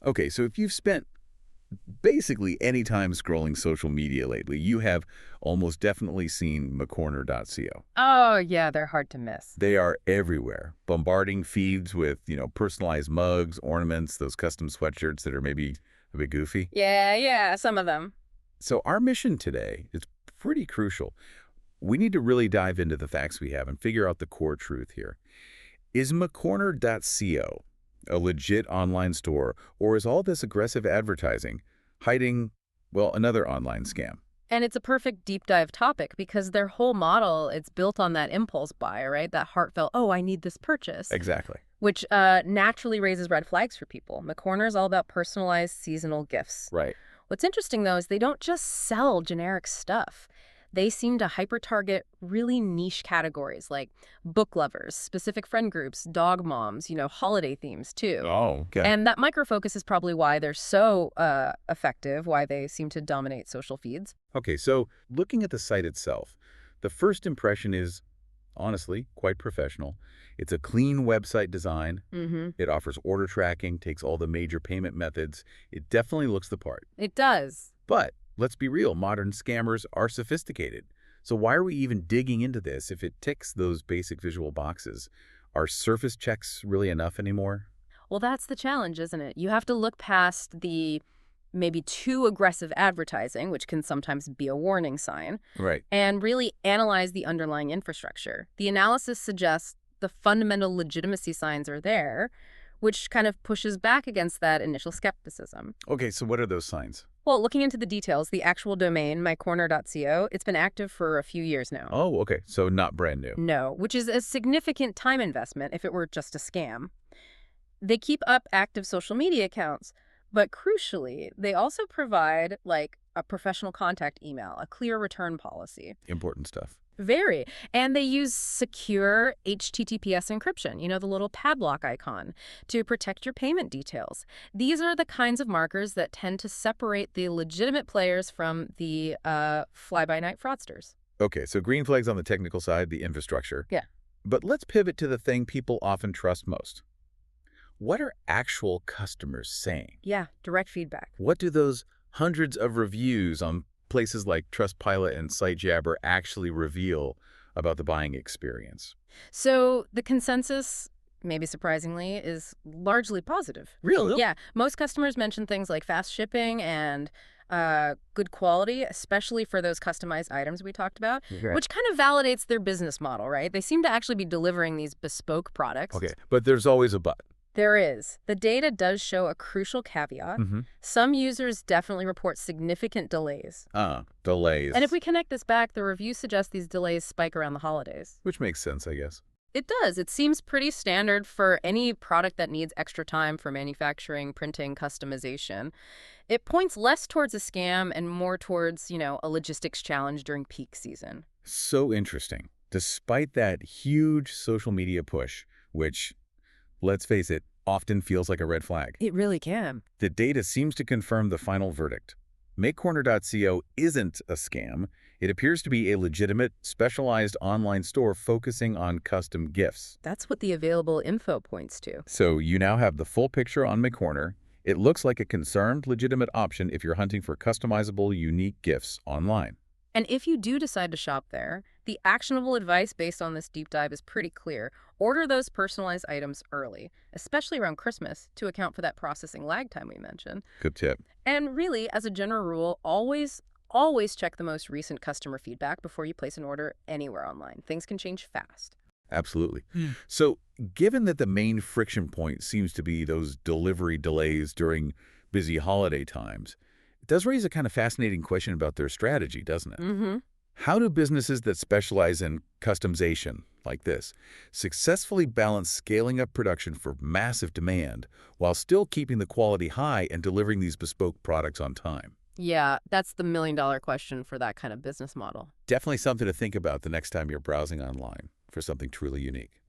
Okay, so if you've spent basically any time scrolling social media lately, you have almost definitely seen Macorner.co. Oh, yeah, they're hard to miss. They are everywhere, bombarding feeds with, personalized mugs, ornaments, those custom sweatshirts that are maybe a bit goofy. Yeah, yeah, some of them. So our mission today is pretty crucial. We need to really dive into the facts we have and figure out the core truth here. Is Macorner.co a legit online store, or is all this aggressive advertising hiding, well, another online scam? And it's a perfect deep dive topic because their whole model, it's built on that impulse buy, right? That heartfelt, oh, I need this purchase, Exactly. which naturally raises red flags for people. McCorner is all about personalized seasonal gifts. Right. What's interesting, though, is they don't just sell generic stuff. They seem to hyper-target really niche categories like book lovers, specific friend groups, dog moms, holiday themes, too. Oh, okay. And that micro-focus is probably why they're so effective, why they seem to dominate social feeds. Okay, so looking at the site itself, the first impression is, honestly, quite professional. It's a clean website design. Mm-hmm. It offers order tracking, takes all the major payment methods. It definitely looks the part. It does. But let's be real, modern scammers are sophisticated. So why are we even digging into this if it ticks those basic visual boxes? Are surface checks really enough anymore? Well, that's the challenge, isn't it? You have to look past the maybe too aggressive advertising, which can sometimes be a warning sign, Right. and really analyze the underlying infrastructure. The analysis suggests the fundamental legitimacy signs are there, which kind of pushes back against that initial skepticism. Okay, so what are those signs? Well, looking into the details, the actual domain, mycorner.co, it's been active for a few years now. Oh, okay, so not brand new. No, which is a significant time investment if it were just a scam. They keep up active social media accounts, but crucially, they also provide like a professional contact email, a clear return policy. Important stuff. Very. And they use secure HTTPS encryption, the little padlock icon, to protect your payment details. These are the kinds of markers that tend to separate the legitimate players from the fly-by-night fraudsters. Okay, so green flags on the technical side, the infrastructure. Yeah. But let's pivot to the thing people often trust most. What are actual customers saying? Yeah, direct feedback. What do those hundreds of reviews on places like Trustpilot and SiteJabber actually reveal about the buying experience? So the consensus, maybe surprisingly, is largely positive. Really? Yeah, most customers mention things like fast shipping and good quality, especially for those customized items we talked about, Okay. which kind of validates their business model, right? They seem to actually be delivering these bespoke products. Okay, but there's always a but. There is. The data does show a crucial caveat. Mm-hmm. Some users definitely report significant delays. Delays. And if we connect this back, the review suggests these delays spike around the holidays. Which makes sense, I guess. It does. It seems pretty standard for any product that needs extra time for manufacturing, printing, customization. It points less towards a scam and more towards, a logistics challenge during peak season. So interesting. Despite that huge social media push, which, let's face it, often feels like a red flag, It really can. the data seems to confirm the final verdict. MakeCorner.co isn't a scam. It appears to be a legitimate, specialized online store focusing on custom gifts. That's what the available info points to. So you now have the full picture on MakeCorner. It looks like a concerned, legitimate option if you're hunting for customizable, unique gifts online. And if you do decide to shop there, the actionable advice based on this deep dive is pretty clear. Order those personalized items early, especially around Christmas, to account for that processing lag time we mentioned. Good tip. And really, as a general rule, always check the most recent customer feedback before you place an order anywhere online. Things can change fast. Absolutely. So given that the main friction point seems to be those delivery delays during busy holiday times, it does raise a kind of fascinating question about their strategy, doesn't it? Mm-hmm. How do businesses that specialize in customization, like this, successfully balance scaling up production for massive demand while still keeping the quality high and delivering these bespoke products on time? Yeah, that's the million-dollar question for that kind of business model. Definitely something to think about the next time you're browsing online for something truly unique.